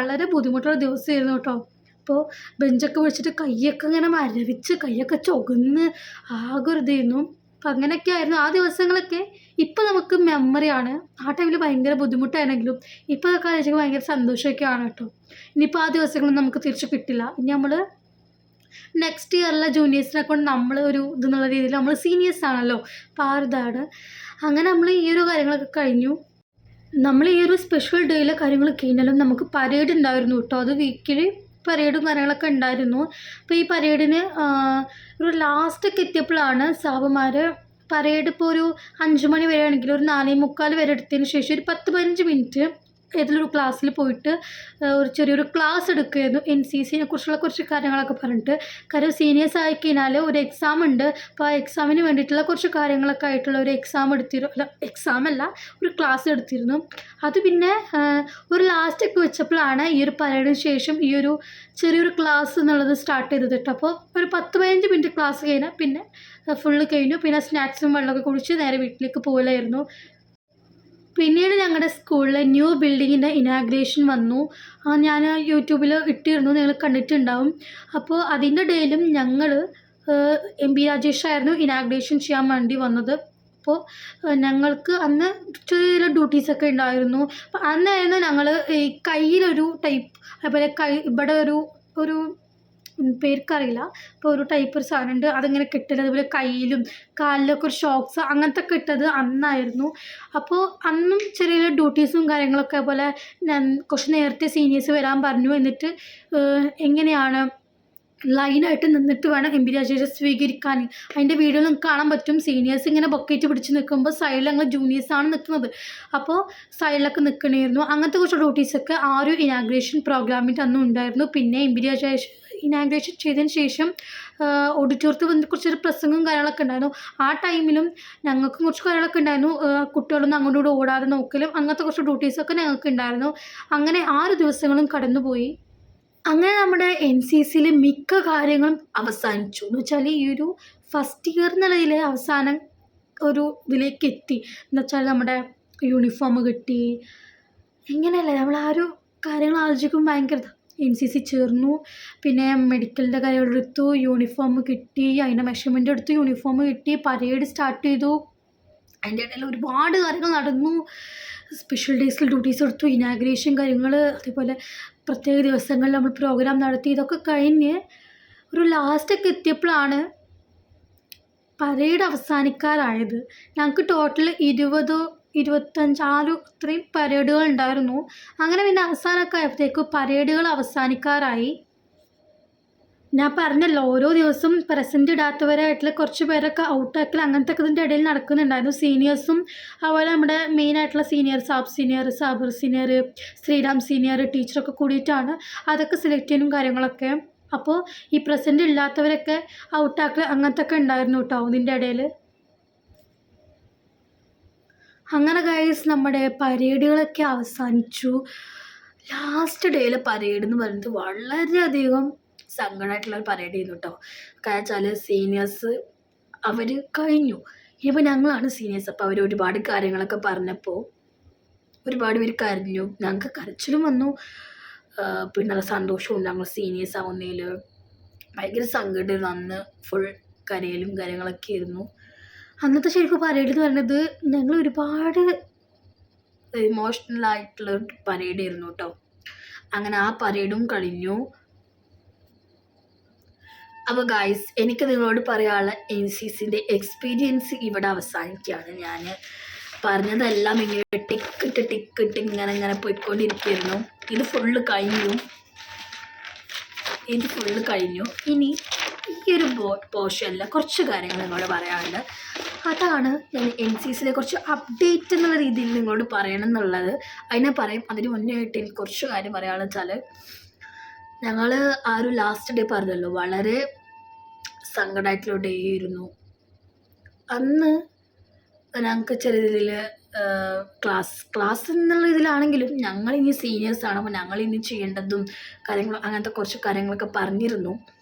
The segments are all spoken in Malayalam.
വളരെ ബുദ്ധിമുട്ടുള്ള ദിവസമായിരുന്നു കേട്ടോ. അപ്പോൾ ബെഞ്ചൊക്കെ പിടിച്ചിട്ട് കയ്യൊക്കെ ഇങ്ങനെ മരവിച്ച് കയ്യൊക്കെ ചുവന്ന് ആകെ ഒരു ഇതായിരുന്നു. അപ്പം അങ്ങനെയൊക്കെ ആയിരുന്നു ആ ദിവസങ്ങളൊക്കെ. ഇപ്പം നമുക്ക് മെമ്മറിയാണ്. ആ ടൈമിൽ ഭയങ്കര ബുദ്ധിമുട്ടായിരുന്നെങ്കിലും ഇപ്പോൾ അതൊക്കെ ആലോചിക്കുമ്പോൾ ഭയങ്കര സന്തോഷമൊക്കെയാണ് കേട്ടോ. ഇനിയിപ്പോൾ ആ ദിവസങ്ങളൊന്നും നമുക്ക് തിരിച്ച് കിട്ടില്ല. ഇനി നമ്മൾ നെക്സ്റ്റ് ഇയറിലെ ജൂനിയേഴ്സിനെ കൊണ്ട് നമ്മൾ ഒരു ഇതെന്നുള്ള രീതിയിൽ നമ്മൾ സീനിയേഴ്സ് ആണല്ലോ. അപ്പോൾ ആ ഒരു ഇതാണ്. അങ്ങനെ നമ്മൾ ഈ ഒരു കാര്യങ്ങളൊക്കെ കഴിഞ്ഞു. നമ്മൾ ഈ ഒരു സ്പെഷ്യൽ ഡേയിലെ കാര്യങ്ങൾ കഴിഞ്ഞാലും നമുക്ക് പരേഡ് ഉണ്ടായിരുന്നു കേട്ടോ. അത് വീക്കിലി പരേഡും കാര്യങ്ങളൊക്കെ ഉണ്ടായിരുന്നു. അപ്പോൾ ഈ പരേഡിന് ഒരു ലാസ്റ്റൊക്കെ എത്തിയപ്പോഴാണ് സാബുമാർ പരേഡ് ഇപ്പോൾ ഒരു 5 മണി വരെ ആണെങ്കിൽ ഒരു 4:45 വരെ എടുത്തതിന് ശേഷം ഒരു 10-15 മിനിറ്റ് ഏതൊരു ക്ലാസ്സിൽ പോയിട്ട് ഒരു ചെറിയൊരു ക്ലാസ് എടുക്കുമായിരുന്നു. NCCനെ കുറിച്ചുള്ള കുറച്ച് കാര്യങ്ങളൊക്കെ പറഞ്ഞിട്ട്. കാര്യം സീനിയേഴ്സ് ആയി കഴിഞ്ഞാൽ ഒരു എക്സാം ഉണ്ട്. അപ്പോൾ ആ എക്സാമിന് വേണ്ടിയിട്ടുള്ള കുറച്ച് കാര്യങ്ങളൊക്കെ ആയിട്ടുള്ള ഒരു എക്സാം എടുത്തിരുന്നു. എക്സാമല്ല, ഒരു ക്ലാസ് എടുത്തിരുന്നു. അത് പിന്നെ ഒരു ലാസ്റ്റൊക്കെ വെച്ചപ്പോഴാണ് ഈ ഒരു പരേഡിന് ശേഷം ഈ ഒരു ചെറിയൊരു ക്ലാസ് എന്നുള്ളത് സ്റ്റാർട്ട് ചെയ്തത് കേട്ടോ. അപ്പോൾ ഒരു 10-15 മിനിറ്റ് ക്ലാസ് കഴിഞ്ഞാൽ പിന്നെ ഫുള്ള് കഴിഞ്ഞു. പിന്നെ സ്നാക്സും വെള്ളമൊക്കെ കുടിച്ച് നേരെ വീട്ടിലേക്ക് പോകലായിരുന്നു. പിന്നീട് ഞങ്ങളുടെ സ്കൂളിലെ ന്യൂ ബിൽഡിങ്ങിൻ്റെ ഇനാഗ്രേഷൻ വന്നു. ഞാൻ യൂട്യൂബിൽ ഇട്ടിരുന്നു, നിങ്ങൾ കണ്ടിട്ടുണ്ടാവും. അപ്പോൾ അതിൻ്റെ ഇടയിലും ഞങ്ങൾ MB രാജേഷായിരുന്നു ഇനാഗ്രേഷൻ ചെയ്യാൻ വേണ്ടി വന്നത്. അപ്പോൾ ഞങ്ങൾക്ക് അന്ന് ചെറിയ ഡ്യൂട്ടീസൊക്കെ ഉണ്ടായിരുന്നു. അപ്പോൾ അന്നായിരുന്നു ഞങ്ങൾ ഈ കയ്യിലൊരു ടൈപ്പ്, അതുപോലെ ഇവിടെ ഒരു പേർക്കറിയില്ല. അപ്പോൾ ഒരു ടൈപ്പ് ഒരു സാധനമുണ്ട്, അതിങ്ങനെ കെട്ടത്. അതുപോലെ കയ്യിലും കാലിലൊക്കെ ഒരു ഷോക്സ് അങ്ങനത്തെ ഒക്കെ ഇട്ടത് അന്നായിരുന്നു. അപ്പോൾ അന്നും ചെറിയ ഡ്യൂട്ടീസും കാര്യങ്ങളൊക്കെ. അതുപോലെ കുറച്ച് നേരത്തെ സീനിയേഴ്സ് വരാൻ പറഞ്ഞു. എന്നിട്ട് എങ്ങനെയാണ് ലൈനായിട്ട് നിന്നിട്ട് വേണം MB രാജേഷ് സ്വീകരിക്കാൻ. അതിൻ്റെ വീഡിയോ നിങ്ങൾക്ക് കാണാൻ പറ്റും. സീനിയേഴ്സ് ഇങ്ങനെ ബക്കറ്റ് പിടിച്ച് നിൽക്കുമ്പോൾ സൈഡിൽ ഞങ്ങൾ ജൂനിയേഴ്സാണ് നിൽക്കുന്നത്. അപ്പോൾ സൈഡിലൊക്കെ നിൽക്കണമായിരുന്നു. അങ്ങനത്തെ കുറച്ച് ഡ്യൂട്ടീസൊക്കെ ആ ഒരു ഇനാഗ്രേഷൻ പ്രോഗ്രാമിൻ്റെ അന്നും ഉണ്ടായിരുന്നു. പിന്നെ MB രാജേഷ് ഇനാഗ്രേഷൻ ചെയ്തതിന് ശേഷം ഓഡിറ്റോറിയത്തിൽ വന്ന് കുറച്ചൊരു പ്രസംഗവും കാര്യങ്ങളൊക്കെ ഉണ്ടായിരുന്നു. ആ ടൈമിലും ഞങ്ങൾക്കും കുറച്ച് കാര്യങ്ങളൊക്കെ ഉണ്ടായിരുന്നു. കുട്ടികളൊന്നും അങ്ങോട്ടും ഇങ്ങോട്ടും ഓടാതെ നോക്കലും അങ്ങനത്തെ കുറച്ച് ഡ്യൂട്ടീസൊക്കെ ഞങ്ങൾക്ക് ഉണ്ടായിരുന്നു. അങ്ങനെ 6 ദിവസങ്ങളും കടന്നുപോയി. അങ്ങനെ നമ്മുടെ NCCയിൽ മിക്ക കാര്യങ്ങളും അവസാനിച്ചു. എന്ന് വെച്ചാൽ ഈ ഒരു ഫസ്റ്റ് ഇയർ എന്നുള്ളതിൽ അവസാനം ഒരു ഇതിലേക്ക് എത്തി. എന്ന് വെച്ചാൽ നമ്മുടെ യൂണിഫോം കിട്ടി. ഇങ്ങനെയല്ലേ നമ്മൾ ആ ഒരു കാര്യങ്ങൾ ആലോചിക്കുമ്പോൾ ഭയങ്കര NCC ചേർന്നു. പിന്നെ മെഡിക്കലിൻ്റെ കാര്യങ്ങൾ എടുത്തു, യൂണിഫോം കിട്ടി, അതിൻ്റെ മെഷർമെൻ്റ് എടുത്തു, യൂണിഫോം കിട്ടി, പരേഡ് സ്റ്റാർട്ട് ചെയ്തു. അതിൻ്റെ ഇടയിൽ ഒരുപാട് കാര്യങ്ങൾ നടന്നു. സ്പെഷ്യൽ ഡേയ്സിൽ ഡ്യൂട്ടീസ് എടുത്തു, ഇനാഗ്രേഷൻ കാര്യങ്ങൾ, അതേപോലെ പ്രത്യേക ദിവസങ്ങളിൽ നമ്മൾ പ്രോഗ്രാം നടത്തി. ഇതൊക്കെ കഴിഞ്ഞ് ഒരു ലാസ്റ്റൊക്കെ എത്തിയപ്പോഴാണ് പരേഡ് അവസാനിക്കാറായത്. ഞങ്ങൾക്ക് ടോട്ടൽ 20-25 അത്രയും പരേഡുകൾ ഉണ്ടായിരുന്നു. അങ്ങനെ പിന്നെ അവസാനമൊക്കെ ആയപ്പോഴത്തേക്കും പരേഡുകൾ അവസാനിക്കാറായി. ഞാൻ പറഞ്ഞല്ലോ, ഓരോ ദിവസവും പ്രസൻറ്റ് ഇടാത്തവരായിട്ടുള്ള കുറച്ച് പേരൊക്കെ ഔട്ടാക്കൽ അങ്ങനത്തെ ഒക്കെ ഇതിൻ്റെ ഇടയിൽ നടക്കുന്നുണ്ടായിരുന്നു. സീനിയേഴ്സും അതുപോലെ നമ്മുടെ മെയിനായിട്ടുള്ള സീനിയർ, സാബ് സീനിയർ, സാബർ സീനിയർ, ശ്രീറാം സീനിയർ ടീച്ചറൊക്കെ കൂടിയിട്ടാണ് അതൊക്കെ സെലക്ട് ചെയ്യാനും കാര്യങ്ങളൊക്കെ. അപ്പോൾ ഈ പ്രസൻറ്റ് ഇല്ലാത്തവരൊക്കെ ഔട്ടാക്കൽ അങ്ങനത്തെ ഒക്കെ ഉണ്ടായിരുന്നു കേട്ടോ ഇതിൻ്റെ ഇടയിൽ. അങ്ങനെ ഗൈസ് നമ്മുടെ പരേഡുകളൊക്കെ അവസാനിച്ചു. ലാസ്റ്റ് ഡേയിലെ പരേഡ് എന്ന് പറയുന്നത് വളരെയധികം സങ്കടമായിട്ടുള്ളൊരു പരേഡ് ചെയ്യുന്നു കേട്ടോ. കാരണം വെച്ചാൽ സീനിയേഴ്സ് അവർ കഴിഞ്ഞു, ഇനിയിപ്പോൾ ഞങ്ങളാണ് സീനിയേഴ്സ്. അപ്പോൾ അവർ ഒരുപാട് കാര്യങ്ങളൊക്കെ പറഞ്ഞപ്പോൾ ഒരുപാട് പേര് കരഞ്ഞു. ഞങ്ങൾക്ക് കരച്ചിലും വന്നു, പിന്നെ നല്ല സന്തോഷവും. ഞങ്ങൾ സീനിയേഴ്സ് ആവുന്നതിൽ ഭയങ്കര സങ്കടമായിരുന്നു. അന്ന് ഫുൾ കരയിലും കാര്യങ്ങളൊക്കെ ആയിരുന്നു. അന്നത്തെ ശരിക്കും പരേഡ് എന്ന് പറയുന്നത് ഞങ്ങൾ ഒരുപാട് ഇമോഷണലായിട്ടുള്ള പരേഡ് ആയിരുന്നു കേട്ടോ. അങ്ങനെ ആ പരേഡും കഴിഞ്ഞു. അപ്പോൾ ഗൈസ്, എനിക്ക് നിങ്ങളോട് പറയാനുള്ള NCCൻ്റെ എക്സ്പീരിയൻസ് ഇവിടെ അവസാനിക്കുകയാണ്. ഞാൻ പറഞ്ഞതെല്ലാം ഇങ്ങനെ ടിക്കിട്ട് ഇങ്ങനെ പോയിക്കൊണ്ടിരിക്കുകയായിരുന്നു. ഇത് ഫുള്ള് കഴിഞ്ഞു. ഇനി ഈ ഒരു പോർഷനിൽ കുറച്ച് കാര്യങ്ങൾ നിങ്ങളോട് പറയാനുണ്ട്. അതാണ് ഞാൻ NCCയിലെ കുറച്ച് അപ്ഡേറ്റ് എന്നുള്ള രീതിയിൽ നിങ്ങളോട് പറയണം എന്നുള്ളത്. അതിനെ പറയും. അതിന് മുന്നേ ആയിട്ട് എനിക്ക് കുറച്ച് കാര്യം പറയാമെന്ന് വെച്ചാൽ, ഞങ്ങൾ ആ ഒരു ലാസ്റ്റ് ഡേ പറഞ്ഞല്ലോ, വളരെ സങ്കടമായിട്ടുള്ള ഡേ ആയിരുന്നു. അന്ന് ഞങ്ങൾക്ക് ചെറിയ രീതിയിൽ ക്ലാസ് എന്നുള്ള ഇതിലാണെങ്കിലും ഞങ്ങൾ ഇനി സീനിയേഴ്സാണ്. അപ്പോൾ ഞങ്ങൾ ഇനി ചെയ്യേണ്ടതും കാര്യങ്ങളും അങ്ങനത്തെ കുറച്ച് കാര്യങ്ങളൊക്കെ പറഞ്ഞിരുന്നു.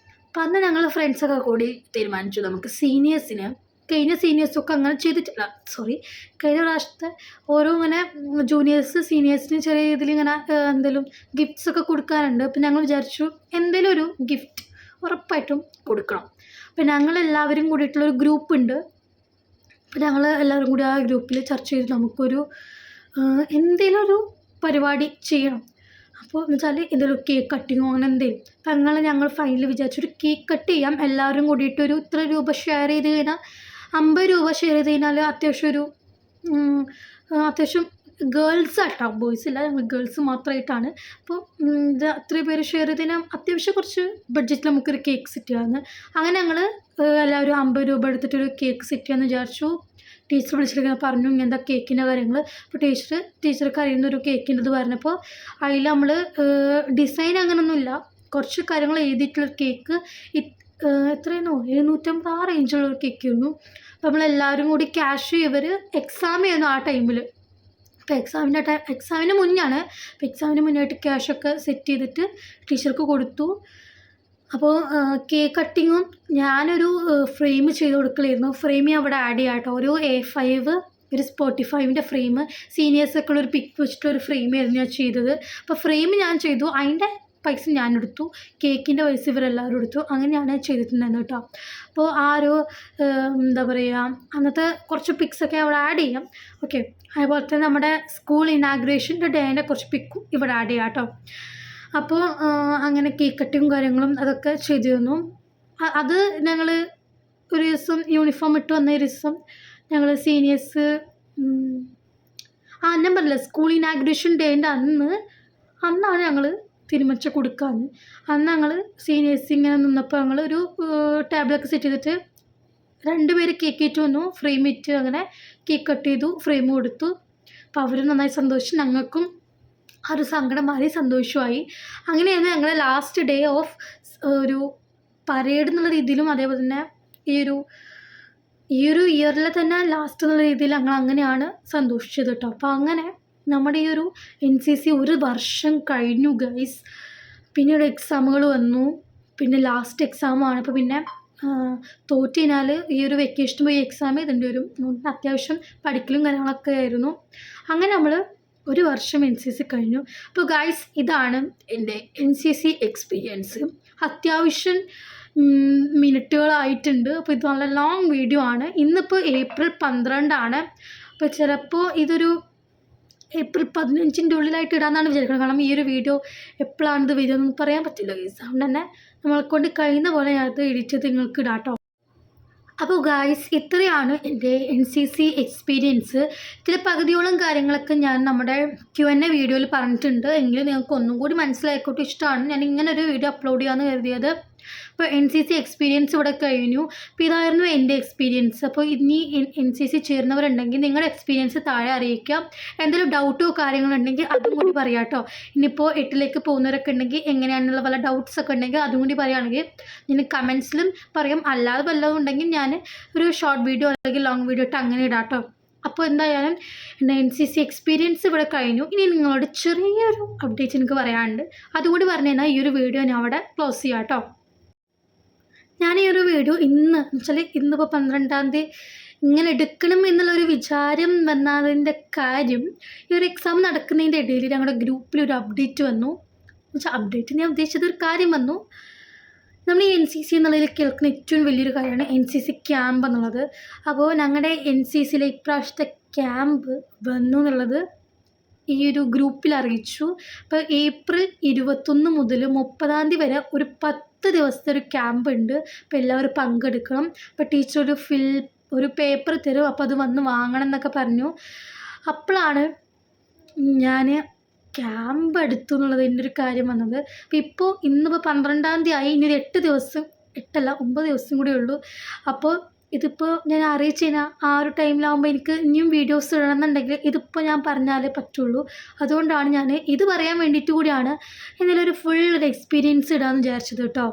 അപ്പോൾ അന്ന് ഞങ്ങൾ ഫ്രണ്ട്സൊക്കെ കൂടി തീരുമാനിച്ചു നമുക്ക് സീനിയേഴ്സിന് കഴിഞ്ഞ സീനിയേഴ്സൊക്കെ അങ്ങനെ ചെയ്തിട്ടില്ല. കഴിഞ്ഞ പ്രാവശ്യത്തെ ഓരോ ഇങ്ങനെ ജൂനിയേഴ്സ് സീനിയേഴ്സിന് ചെറിയ രീതിയിൽ ഇങ്ങനെ എന്തെങ്കിലും ഗിഫ്റ്റ്സൊക്കെ കൊടുക്കാറുണ്ട്. അപ്പോൾ ഞങ്ങൾ വിചാരിച്ചു എന്തെങ്കിലും ഒരു ഗിഫ്റ്റ് ഉറപ്പായിട്ടും കൊടുക്കണം. അപ്പോൾ ഞങ്ങളെല്ലാവരും കൂടിയിട്ടുള്ളൊരു ഗ്രൂപ്പുണ്ട്. അപ്പോൾ ഞങ്ങൾ എല്ലാവരും കൂടി ആ ഗ്രൂപ്പിൽ ചർച്ച ചെയ്ത് നമുക്കൊരു എന്തെങ്കിലും ഒരു പരിപാടി ചെയ്യണം. അപ്പോൾ എന്ന് വെച്ചാൽ എന്തെങ്കിലും കേക്ക് കട്ടിങ്ങോ അങ്ങനെ എന്തെങ്കിലും. അപ്പോൾ അങ്ങനെ ഞങ്ങൾ ഫൈനൽ വിചാരിച്ചൊരു കേക്ക് കട്ട് ചെയ്യാം. എല്ലാവരും കൂടിയിട്ടൊരു ഇത്ര രൂപ ഷെയർ ചെയ്ത് കഴിഞ്ഞാൽ 50 രൂപ ഷെയർ ചെയ്ത് കഴിഞ്ഞാൽ അത്യാവശ്യം ഗേൾസ് ആയിട്ടാണ്, ബോയ്സ് ഇല്ല, ഞങ്ങൾ ഗേൾസ് മാത്രമായിട്ടാണ്. അപ്പോൾ അത്രയും പേര് ഷെയർ ചെയ്ത് കഴിഞ്ഞാൽ അത്യാവശ്യം കുറച്ച് ബഡ്ജറ്റിൽ നമുക്കൊരു കേക്ക് സെറ്റ് ചെയ്യാമെന്ന്. അങ്ങനെ ഞങ്ങൾ എല്ലാവരും 50 രൂപ എടുത്തിട്ടൊരു കേക്ക് സെറ്റ് ചെയ്യാമെന്ന് വിചാരിച്ചു. ടീച്ചർ വിളിച്ചിട്ട് പറഞ്ഞു ഇങ്ങനത്തെ കേക്കിൻ്റെ കാര്യങ്ങൾ. അപ്പോൾ ടീച്ചർക്ക് അറിയുന്നൊരു കേക്കിൻ്റെത് പറഞ്ഞപ്പോൾ അതിൽ നമ്മൾ ഡിസൈൻ അങ്ങനെയൊന്നുമില്ല, കുറച്ച് കാര്യങ്ങൾ എഴുതിയിട്ടുള്ളൊരു കേക്ക്. എത്രയാണോ 750 ആ റേഞ്ചുള്ളൊരു കേക്കായിരുന്നു. അപ്പോൾ നമ്മളെല്ലാവരും കൂടി ക്യാഷ് ഇവർ എക്സാം ചെയ്യുന്നു ആ ടൈമിൽ. അപ്പോൾ എക്സാമിന് മുന്നാണ്. അപ്പോൾ എക്സാമിന് മുന്നായിട്ട് ക്യാഷൊക്കെ സെറ്റ് ചെയ്തിട്ട് ടീച്ചർക്ക് കൊടുത്തു. അപ്പോൾ കേക്ക് കട്ടിങ്ങും ഞാനൊരു ഫ്രെയിം ചെയ്ത് കൊടുക്കലായിരുന്നു. ഫ്രെയിം ഞാൻ അവിടെ ആഡ് ചെയ്യാം കേട്ടോ. ഒരു A5 ഒരു Spotifyൻ്റെ ഫ്രെയിം, സീനിയേഴ്സൊക്കെ ഉള്ളൊരു പിക്ക് വെച്ചിട്ടൊരു ഫ്രെയിമായിരുന്നു ഞാൻ ചെയ്തത്. അപ്പോൾ ഫ്രെയിം ഞാൻ ചെയ്തു, അതിൻ്റെ പൈസ ഞാനെടുത്തു, കേക്കിൻ്റെ പൈസ ഇവരെല്ലാവരും എടുത്തു. അങ്ങനെയാണ് ചെയ്തിട്ടുണ്ടായിരുന്നത് കേട്ടോ. അപ്പോൾ ആ ഒരു എന്താ പറയുക, അന്നത്തെ കുറച്ച് പിക്സൊക്കെ അവിടെ ആഡ് ചെയ്യാം. ഓക്കെ, അതുപോലെ തന്നെ നമ്മുടെ സ്കൂൾ ഇനാഗ്രേഷൻ്റെ ഡേൻ്റെ കുറച്ച് പിക്കും ഇവിടെ ആഡ് ചെയ്യാം കേട്ടോ. അപ്പോൾ അങ്ങനെ കേക്ക് കട്ടിങ്ങും കാര്യങ്ങളും അതൊക്കെ ചെയ്തിരുന്നു. അത് ഞങ്ങൾ ഒരു ദിവസം യൂണിഫോം ഇട്ട് വന്ന ഒരു ദിവസം ഞങ്ങൾ സീനിയേഴ്സ് ഞാൻ പറഞ്ഞില്ല സ്കൂൾ ഇനാഗ്രേഷൻ ഡേൻ്റെ അന്നാണ് ഞങ്ങൾ തീരുമാനിച്ച് കൊടുക്കാമെന്ന്. അന്ന് ഞങ്ങൾ സീനിയേഴ്സ് ഇങ്ങനെ നിന്നപ്പോൾ ഞങ്ങൾ ഒരു ടേബിളൊക്കെ സെറ്റ് ചെയ്തിട്ട് 2 പേര് കേക്ക് ഇട്ട് വന്നു, ഫ്രെയിം ഇട്ട് അങ്ങനെ കേക്ക് കട്ട് ചെയ്തു, ഫ്രെയിം കൊടുത്തു. അപ്പോൾ അവർ നന്നായി സന്തോഷിച്ചു, ഞങ്ങൾക്കും ആ ഒരു സങ്കടം മാറി സന്തോഷമായി. അങ്ങനെയാണ് ഞങ്ങളുടെ ലാസ്റ്റ് ഡേ ഓഫ് ഒരു പരേഡ് എന്നുള്ള രീതിയിലും അതേപോലെ തന്നെ ഈ ഒരു ഇയറിലെ തന്നെ ലാസ്റ്റ് എന്നുള്ള രീതിയിൽ ഞങ്ങൾ അങ്ങനെയാണ് സന്തോഷിച്ചത് കേട്ടോ. അപ്പോൾ അങ്ങനെ നമ്മുടെ ഈ ഒരു NCC ഒരു വർഷം കഴിഞ്ഞു ഗൈസ്. പിന്നീട് എക്സാമുകൾ വന്നു, പിന്നെ ലാസ്റ്റ് എക്സാമാണ്. അപ്പോൾ പിന്നെ തോറ്റ് കഴിഞ്ഞാൽ ഈ ഒരു വെക്കേഷൻ പോയി എക്സാം ചെയ്തിട്ടുണ്ട് വരും. അത്യാവശ്യം പഠിക്കലും കാര്യങ്ങളൊക്കെ ആയിരുന്നു. അങ്ങനെ നമ്മൾ ഒരു വർഷം NCC കഴിഞ്ഞു. അപ്പോൾ ഗൈസ് ഇതാണ് എൻ്റെ NCC എക്സ്പീരിയൻസ്. അത്യാവശ്യം മിനിറ്റുകളായിട്ടുണ്ട്. അപ്പോൾ ഇത് നല്ല ലോങ് വീഡിയോ ആണ്. ഇന്നിപ്പോൾ April 12 അപ്പോൾ ചിലപ്പോൾ ഇതൊരു April 15 ഉള്ളിലായിട്ട് ഇടാമെന്നാണ് വിചാരിക്കുന്നത്. കാരണം ഈ ഒരു വീഡിയോ എപ്പോഴാണിത് വരുമെന്ന് പറയാൻ പറ്റില്ല ഗൈസ്. അതുകൊണ്ട് തന്നെ നമ്മളെക്കൊണ്ട് കഴിയുന്ന പോലെ ഞാനത് എഡിറ്റ് ചെയ്ത് നിങ്ങൾക്ക് ഇടാം കേട്ടോ. അപ്പോൾ ഗായ്സ് ഇത്രയാണ് എൻ്റെ NCC എക്സ്പീരിയൻസ്. ഇതിൽ പകുതിയോളം കാര്യങ്ങളൊക്കെ ഞാൻ നമ്മുടെ Q&A വീഡിയോയിൽ പറഞ്ഞിട്ടുണ്ട്. എങ്കിലും നിങ്ങൾക്ക് ഒന്നും കൂടി മനസ്സിലായിക്കോട്ടെ ഇഷ്ടമാണ് ഞാൻ ഇങ്ങനെ ഒരു വീഡിയോ അപ്ലോഡ് ചെയ്യാമെന്ന് കരുതിയത്. അപ്പോൾ NCC എക്സ്പീരിയൻസ് ഇവിടെ കഴിഞ്ഞു. അപ്പോൾ ഇതായിരുന്നു എൻ്റെ എക്സ്പീരിയൻസ്. അപ്പോൾ ഇനി NCC ചേരുന്നവരുണ്ടെങ്കിൽ നിങ്ങളുടെ എക്സ്പീരിയൻസ് താഴെ അറിയിക്കാം. എന്തെങ്കിലും ഡൗട്ടോ കാര്യങ്ങളുണ്ടെങ്കിൽ അതും കൂടി പറയാം കേട്ടോ. ഇനിയിപ്പോൾ 8ലേക്ക് പോകുന്നവരൊക്കെ ഉണ്ടെങ്കിൽ എങ്ങനെയാണെന്നുള്ള വല്ല ഡൗട്ട്സൊക്കെ ഉണ്ടെങ്കിൽ അതും കൂടി പറയുകയാണെങ്കിൽ ഞാൻ കമൻസിലും പറയാം. അല്ലാതെ വല്ലതും ഉണ്ടെങ്കിൽ ഞാൻ ഒരു ഷോർട്ട് വീഡിയോ അല്ലെങ്കിൽ ലോങ് വീഡിയോ ഇട്ട് അങ്ങനെ ഇടാം കേട്ടോ. അപ്പോൾ എന്തായാലും എൻ്റെ NCC എക്സ്പീരിയൻസ് ഇവിടെ കഴിഞ്ഞു. ഇനി നിങ്ങളോട് ചെറിയൊരു അപ്ഡേറ്റ് എനിക്ക് പറയാനുണ്ട്. അതുകൂടി പറഞ്ഞു കഴിഞ്ഞാൽ ഈ ഒരു വീഡിയോ ഞാൻ അവിടെ ക്ലോസ് ചെയ്യാം കേട്ടോ. ഞാൻ ഈ ഒരു വീഡിയോ ഇന്നിപ്പോൾ 12 ഇങ്ങനെ എടുക്കണം എന്നുള്ളൊരു വിചാരം വന്നതിൻ്റെ കാര്യം ഈ ഒരു എക്സാം നടക്കുന്നതിൻ്റെ ഇടയിൽ ഞങ്ങളുടെ ഗ്രൂപ്പിൽ ഒരു അപ്ഡേറ്റ് വന്നു. അപ്ഡേറ്റ് ഞാൻ ഉദ്ദേശിച്ചത് ഒരു കാര്യം വന്നു. നമ്മൾ ഈ NCC എന്നുള്ളതിൽ കേൾക്കുന്ന ഏറ്റവും വലിയൊരു കാര്യമാണ് NCC ക്യാമ്പ് എന്നുള്ളത്. അപ്പോൾ ഞങ്ങളുടെ NCCയിലെ ഇപ്രാവശ്യത്തെ ക്യാമ്പ് വന്നു എന്നുള്ളത് ഈ ഒരു ഗ്രൂപ്പിൽ അറിയിച്ചു. അപ്പോൾ April 21 മുതൽ 30 വരെ ഒരു 10 ദിവസത്തെ ഒരു ക്യാമ്പ് ഉണ്ട്. അപ്പോൾ എല്ലാവരും പങ്കെടുക്കണം. അപ്പോൾ ടീച്ചർ ഒരു പേപ്പർ തരും, അപ്പോൾ അത് വന്ന് വാങ്ങണം എന്നൊക്കെ പറഞ്ഞു. അപ്പോഴാണ് ഞാൻ ക്യാമ്പ് എടുത്തു എന്നുള്ളതിൻ്റെ ഒരു കാര്യം വന്നത്. അപ്പോൾ ഇന്നിപ്പോൾ 12 ആയി, ഇനി ഒരു 9 ദിവസം കൂടി ഉള്ളൂ. അപ്പോൾ ഇതിപ്പോൾ ഞാൻ അറിയിച്ചു കഴിഞ്ഞാൽ ആ ഒരു ടൈമിലാകുമ്പോൾ എനിക്ക് ഇനിയും വീഡിയോസ് ഇടണമെന്നുണ്ടെങ്കിൽ ഇതിപ്പോൾ ഞാൻ പറഞ്ഞാലേ പറ്റുള്ളൂ. അതുകൊണ്ടാണ് ഞാൻ ഇത് പറയാൻ വേണ്ടിയിട്ട് കൂടിയാണ് എന്തെങ്കിലും ഒരു ഫുൾ ഒരു എക്സ്പീരിയൻസ് ഇടാമെന്ന് വിചാരിച്ചത് കേട്ടോ.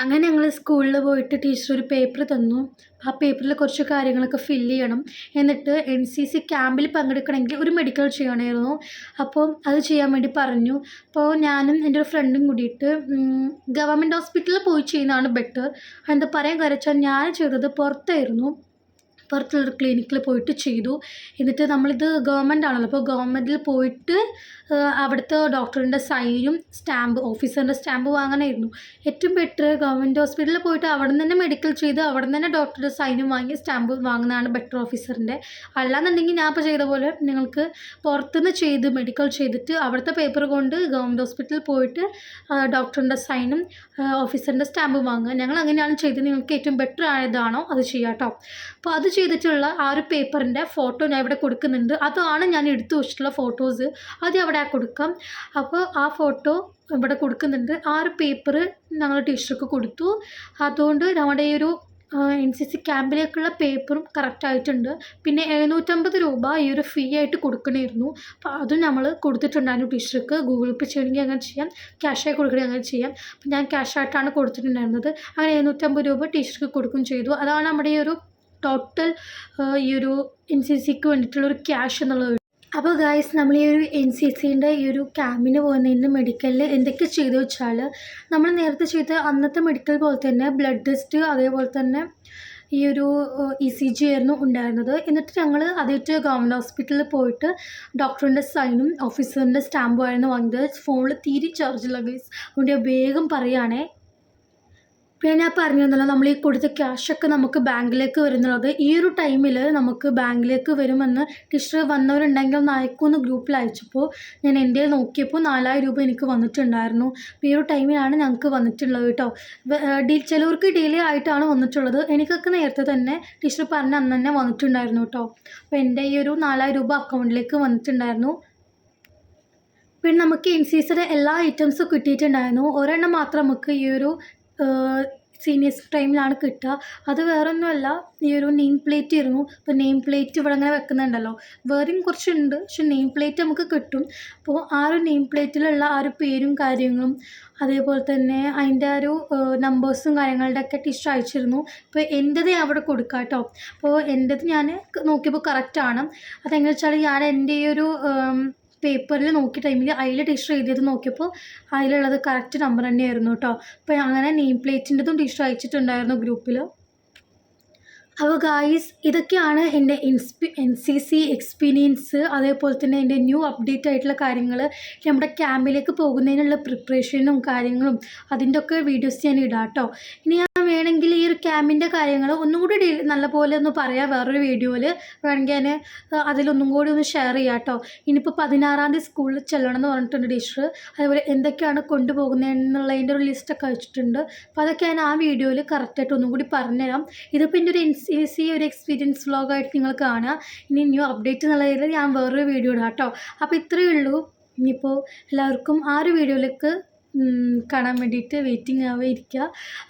അങ്ങനെ ഞങ്ങൾ സ്കൂളിൽ പോയിട്ട് ടീച്ചർ ഒരു പേപ്പർ തന്നു. ആ പേപ്പറിൽ കുറച്ച് കാര്യങ്ങളൊക്കെ ഫില്ല് ചെയ്യണം. എന്നിട്ട് NCC ക്യാമ്പിൽ പങ്കെടുക്കണമെങ്കിൽ ഒരു മെഡിക്കൽ ചെയ്യണമായിരുന്നു. അപ്പോൾ അത് ചെയ്യാൻ വേണ്ടി പറഞ്ഞു. അപ്പോൾ ഞാനും എൻ്റെ ഒരു ഫ്രണ്ടും കൂടിയിട്ട് ഗവൺമെൻറ് ഹോസ്പിറ്റലിൽ പോയി ചെയ്യുന്നതാണ് ബെറ്റർ. എന്താ പറയാൻ കാര്യം വെച്ചാൽ ഞാൻ ചെയ്തത് പുറത്തായിരുന്നു. പുറത്തുള്ളൊരു ക്ലിനിക്കിൽ പോയിട്ട് ചെയ്തു. എന്നിട്ട് നമ്മളിത് ഗവൺമെൻറ് ആണല്ലോ, അപ്പോൾ ഗവൺമെൻറ്റിൽ പോയിട്ട് അവിടുത്തെ ഡോക്ടറിൻ്റെ സൈനും സ്റ്റാമ്പ്, ഓഫീസറിൻ്റെ സ്റ്റാമ്പ് വാങ്ങാനായിരുന്നു ഏറ്റവും ബെറ്റർ. ഗവൺമെൻറ് ഹോസ്പിറ്റലിൽ പോയിട്ട് അവിടെ നിന്ന് തന്നെ മെഡിക്കൽ ചെയ്ത് അവിടെ നിന്ന് തന്നെ ഡോക്ടറുടെ സൈനും വാങ്ങി സ്റ്റാമ്പ് വാങ്ങുന്നതാണ് ബെറ്റർ ഓഫീസറിൻ്റെ. അല്ലാന്നുണ്ടെങ്കിൽ ഞാൻ ഇപ്പോൾ ചെയ്ത പോലെ നിങ്ങൾക്ക് പുറത്തുനിന്ന് ചെയ്ത് മെഡിക്കൽ ചെയ്തിട്ട് അവിടുത്തെ പേപ്പർ കൊണ്ട് ഗവൺമെൻറ് ഹോസ്പിറ്റലിൽ പോയിട്ട് ഡോക്ടറിൻ്റെ സൈനും ഓഫീസറിൻ്റെ സ്റ്റാമ്പ് വാങ്ങുക. ഞങ്ങൾ അങ്ങനെയാണ് ചെയ്തത്. നിങ്ങൾക്ക് ഏറ്റവും ബെറ്റർ ആയതാണോ അത് ചെയ്യാം കേട്ടോ. അപ്പോൾ അത് ചെയ്തിട്ടുള്ള ആ ഒരു പേപ്പറിൻ്റെ ഫോട്ടോ ഞാൻ ഇവിടെ കൊടുക്കുന്നുണ്ട്. അതാണ് ഞാൻ എടുത്തു വെച്ചിട്ടുള്ള ഫോട്ടോസ്. അത് അവിടെ കൊടുക്കാം. അപ്പോൾ ആ ഫോട്ടോ ഇവിടെ കൊടുക്കുന്നുണ്ട്. ആ ഒരു പേപ്പർ ഞങ്ങൾ ടീച്ചർക്ക് കൊടുത്തു. അതുകൊണ്ട് നമ്മുടെ ഈ ഒരു NCC ക്യാമ്പിലേക്കുള്ള പേപ്പറും കറക്റ്റായിട്ടുണ്ട്. പിന്നെ 750 രൂപ ഈ ഒരു ഫീ ആയിട്ട് കൊടുക്കണമായിരുന്നു. അപ്പോൾ അതും നമ്മൾ കൊടുത്തിട്ടുണ്ടായിരുന്നു ടീച്ചർക്ക്. ഗൂഗിൾ പേ ചെയ്യണമെങ്കിൽ അങ്ങനെ ചെയ്യാം, ക്യാഷായി കൊടുക്കണമെങ്കിൽ അങ്ങനെ ചെയ്യാം. അപ്പോൾ ഞാൻ ക്യാഷായിട്ടാണ് കൊടുത്തിട്ടുണ്ടായിരുന്നത്. അങ്ങനെ 750 രൂപ ടീച്ചർക്ക് കൊടുക്കുകയും ചെയ്തു. അതാണ് നമ്മുടെ ഈ ഒരു ടോട്ടൽ ഈ ഒരു NCCക്ക് വേണ്ടിയിട്ടുള്ളൊരു ക്യാഷ് എന്നുള്ളത്. അപ്പോൾ ഗായ്സ്, നമ്മൾ ഈ ഒരു NCCൻ്റെ ഈ ഒരു ക്യാമ്പിന് പോകുന്നതിന് മെഡിക്കലിൽ എന്തൊക്കെ ചെയ്തു വെച്ചാൽ, നമ്മൾ നേരത്തെ ചെയ്ത അന്നത്തെ മെഡിക്കൽ പോലെ തന്നെ ബ്ലഡ് ടെസ്റ്റ്, അതേപോലെ തന്നെ ഈ ഒരു ECG ആയിരുന്നു ഉണ്ടായിരുന്നത്. എന്നിട്ട് ഞങ്ങൾ അതായിട്ട് ഗവൺമെൻറ് ഹോസ്പിറ്റലിൽ പോയിട്ട് ഡോക്ടറിൻ്റെ സൈനും ഓഫീസറിൻ്റെ സ്റ്റാമ്പും ആയിരുന്നു വാങ്ങിയത്. ഫോണിൽ തീരെ ചാർജില്ല ഗൈസ്, അതുകൊണ്ട് വേഗം പറയുകയാണേ. പിന്നെ ഞാൻ പറഞ്ഞിരുന്നല്ലോ, നമ്മൾ ഈ കൊടുത്ത ക്യാഷൊക്കെ നമുക്ക് ബാങ്കിലേക്ക് വരുന്നുള്ളത്. ഈ ഒരു ടൈമിൽ നമുക്ക് ബാങ്കിലേക്ക് വരുമെന്ന് ടീച്ചർ വന്നവരുണ്ടെങ്കിൽ ഒന്ന് അയക്കുമെന്ന് ഗ്രൂപ്പിൽ അയച്ചപ്പോൾ ഞാൻ എൻ്റെ നോക്കിയപ്പോൾ 4000 രൂപ എനിക്ക് വന്നിട്ടുണ്ടായിരുന്നു. അപ്പോൾ ഈ ഒരു ടൈമിലാണ് ഞങ്ങൾക്ക് വന്നിട്ടുള്ളത് കേട്ടോ. ചിലവർക്ക് ഡിലേ ആയിട്ടാണ് വന്നിട്ടുള്ളത്. എനിക്കൊക്കെ നേരത്തെ തന്നെ ടീച്ചർ പറഞ്ഞ അന്ന് തന്നെ വന്നിട്ടുണ്ടായിരുന്നു കേട്ടോ. അപ്പോൾ എൻ്റെ ഈ ഒരു 4000 രൂപ അക്കൗണ്ടിലേക്ക് വന്നിട്ടുണ്ടായിരുന്നു. പിന്നെ നമുക്ക് NCCയുടെ എല്ലാ ഐറ്റംസും കിട്ടിയിട്ടുണ്ടായിരുന്നു. ഒരെണ്ണം മാത്രം നമുക്ക് ഈ ഒരു സീനിയേഴ്സ് ടൈമിലാണ് കിട്ടുക. അത് വേറൊന്നുമല്ല, ഈ ഒരു നെയിം പ്ലേറ്റ് ആയിരുന്നു. അപ്പോൾ നെയിം പ്ലേറ്റ് ഇവിടെ അങ്ങനെ വെക്കുന്നുണ്ടല്ലോ, വേറെയും കുറച്ചുണ്ട്, പക്ഷെ നെയിം പ്ലേറ്റ് നമുക്ക് കിട്ടും. അപ്പോൾ ആ ഒരു നെയിം പ്ലേറ്റിലുള്ള ആ ഒരു പേരും കാര്യങ്ങളും അതേപോലെ തന്നെ അതിൻ്റെ ആ ഒരു നമ്പേഴ്സും കാര്യങ്ങളുടെ ഒക്കെ ടീച്ചർ അയച്ചിരുന്നു. ഇപ്പോൾ എൻ്റെത് അവിടെ കൊടുക്കാം കേട്ടോ. അപ്പോൾ എൻ്റെത് ഞാൻ നോക്കിയപ്പോൾ കറക്റ്റാണ്. അതെങ്ങനെ വെച്ചാൽ ഞാൻ എൻ്റെ ഈ ഒരു പേപ്പറിൽ നോക്കിയ ടൈമിൽ അതിൽ ടീച്ചർ എഴുതിയത് നോക്കിയപ്പോൾ അതിലുള്ളത് കറക്റ്റ് നമ്പർ തന്നെയായിരുന്നു കേട്ടോ. അപ്പോൾ അങ്ങനെ നെയിം പ്ലേറ്റിൻ്റെതും ടീച്ചർ അയച്ചിട്ടുണ്ടായിരുന്നു ഗ്രൂപ്പിൽ. അപ്പോൾ ഗായ്സ്, ഇതൊക്കെയാണ് എൻ്റെ NCC എക്സ്പീരിയൻസ്. അതേപോലെ തന്നെ എൻ്റെ ന്യൂ അപ്ഡേറ്റ് ആയിട്ടുള്ള കാര്യങ്ങൾ, നമ്മുടെ ക്യാമ്പിലേക്ക് പോകുന്നതിനുള്ള പ്രിപ്പറേഷനും കാര്യങ്ങളും അതിൻ്റെ ഒക്കെ വീഡിയോസ് ഞാൻ ഇടാം കേട്ടോ. ഇനി ഞാൻ വേണമെങ്കിൽ ഈ ഒരു ക്യാമ്പിൻ്റെ കാര്യങ്ങൾ ഒന്നും കൂടി നല്ലപോലെ ഒന്ന് പറയാം വേറൊരു വീഡിയോയിൽ. വേണമെങ്കിൽ ഞാൻ അതിലൊന്നും കൂടി ഒന്ന് ഷെയർ ചെയ്യാം കേട്ടോ. ഇനിയിപ്പോൾ 16-ാം തീയതി സ്കൂളിൽ ചെല്ലണം എന്ന് പറഞ്ഞിട്ടുണ്ട് ടീച്ചർ. അതേപോലെ എന്തൊക്കെയാണ് കൊണ്ടുപോകുന്നതെന്നുള്ളതിൻ്റെ ഒരു ലിസ്റ്റൊക്കെ അയച്ചിട്ടുണ്ട്. അപ്പോൾ അതൊക്കെ ഞാൻ ആ വീഡിയോയിൽ കറക്റ്റായിട്ട് ഒന്നും കൂടി പറഞ്ഞുതരാം. ഇതിപ്പോൾ എൻ്റെ ഒരു NCC ഒരു എക്സ്പീരിയൻസ് വ്ളോഗായിട്ട് നിങ്ങൾ കാണുക. ഇനി ന്യൂ അപ്ഡേറ്റ് എന്നുള്ളതിൽ ഞാൻ വേറൊരു വീഡിയോ ഇടാം കേട്ടോ. അപ്പോൾ ഇത്രയേ ഉള്ളൂ. ഇനിയിപ്പോൾ എല്ലാവർക്കും ആ ഒരു വീഡിയോയിലേക്ക് കാണാൻ വേണ്ടിയിട്ട് വെയിറ്റിംഗ് ആവേ ഇരിക്കുക.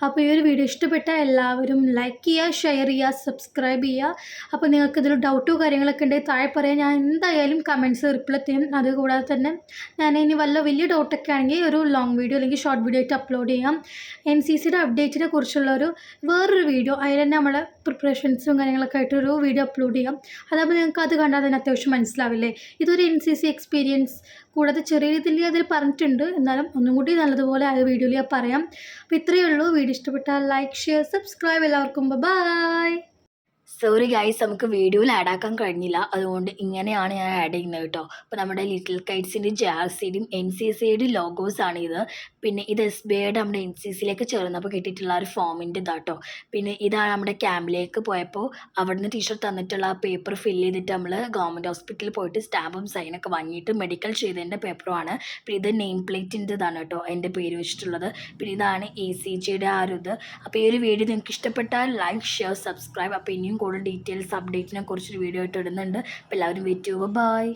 അപ്പോൾ ഈ ഒരു വീഡിയോ ഇഷ്ടപ്പെട്ടാൽ എല്ലാവരും ലൈക്ക് ചെയ്യുക, ഷെയർ ചെയ്യുക, സബ്സ്ക്രൈബ് ചെയ്യുക. അപ്പോൾ നിങ്ങൾക്ക് ഇതിൽ ഡൗട്ടോ കാര്യങ്ങളൊക്കെ ഉണ്ടെങ്കിൽ താഴെ പറയാം. ഞാൻ എന്തായാലും കമൻറ്റ്സ് റിപ്ലൈ ചെയ്യും. അതുകൂടാതെ തന്നെ ഞാൻ ഇനി വലിയ ഡൗട്ടൊക്കെ ആണെങ്കിൽ ഒരു ലോങ് വീഡിയോ അല്ലെങ്കിൽ ഷോർട്ട് വീഡിയോ ആയിട്ട് അപ്ലോഡ് ചെയ്യാം. NCCയുടെ അപ്ഡേറ്റിനെ കുറിച്ചുള്ളൊരു വേറൊരു വീഡിയോ, അതിൽ തന്നെ നമ്മുടെ പ്രിപ്പറേഷൻസും കാര്യങ്ങളൊക്കെ ആയിട്ടൊരു വീഡിയോ അപ്ലോഡ് ചെയ്യാം. അതാകുമ്പോൾ നിങ്ങൾക്ക് അത് കണ്ടാൽ തന്നെ അത്യാവശ്യം മനസ്സിലാവില്ലേ. ഇതൊരു NCC എക്സ്പീരിയൻസ്, കൂടാതെ ചെറിയ രീതിയിൽ അതിൽ പറഞ്ഞിട്ടുണ്ട്, എന്നാലും ഒന്നും കൂടി നല്ലതുപോലെ ആ വീഡിയോയിൽ ഞാൻ പറയാം. അപ്പോൾ ഇത്രയേ ഉള്ളൂ. വീഡിയോ ഇഷ്ടപ്പെട്ടാൽ ലൈക്ക്, ഷെയർ, സബ്സ്ക്രൈബ്. എല്ലാവർക്കും ബൈ. സോറി ഗൈസ്, നമുക്ക് വീഡിയോയിൽ ആഡ് ആക്കാൻ കഴിഞ്ഞില്ല, അതുകൊണ്ട് ഇങ്ങനെയാണ് ഞാൻ ആഡ് ചെയ്യുന്നത് കേട്ടോ. അപ്പോൾ നമ്മുടെ ലിറ്റിൽ കൈറ്റ്സിൻ്റെ JRCയുടെയും NCCയുടെ ലോഗോസാണ് ഇത്. പിന്നെ ഇത് SBIയുടെ നമ്മുടെ NCCയിലേക്ക് ചേർന്നപ്പോൾ കിട്ടിയിട്ടുള്ള ഒരു ഫോമിൻ്റെ ഇതാട്ടോ. പിന്നെ ഇതാണ് നമ്മുടെ ക്യാമ്പിലേക്ക് പോയപ്പോൾ അവിടുന്ന് ടീച്ചർ തന്നിട്ടുള്ള ആ പേപ്പർ ഫില്ല് ചെയ്തിട്ട് നമ്മൾ ഗവൺമെൻറ് ഹോസ്പിറ്റലിൽ പോയിട്ട് സ്റ്റാമ്പും സൈനൊക്കെ വാങ്ങിയിട്ട് മെഡിക്കൽ ചെയ്തതിൻ്റെ പേപ്പറുമാണ്. പിന്നെ ഇത് നെയിം പ്ലേറ്റിൻ്റെ ഇതാണ് കേട്ടോ എൻ്റെ പേര് വെച്ചിട്ടുള്ളത്. പിന്നെ ഇതാണ് ECGയുടെ ആ ഒരു ഇത്. അപ്പോൾ ഈ ഒരു വീഡിയോ നിങ്ങൾക്ക് ഇഷ്ടപ്പെട്ടാൽ ലൈക്ക്, ഷെയർ, സബ്സ്ക്രൈബ്. അപ്പോൾ ഇനിയും കൂടുതൽ ഡീറ്റെയിൽസ് അപ്ഡേറ്റിനെ കുറിച്ചൊരു വീഡിയോ ആയിട്ട് ഇടുന്നുണ്ട്. അപ്പോൾ എല്ലാവരും വെയിറ്റ് ചെയ്യുക. ബൈ.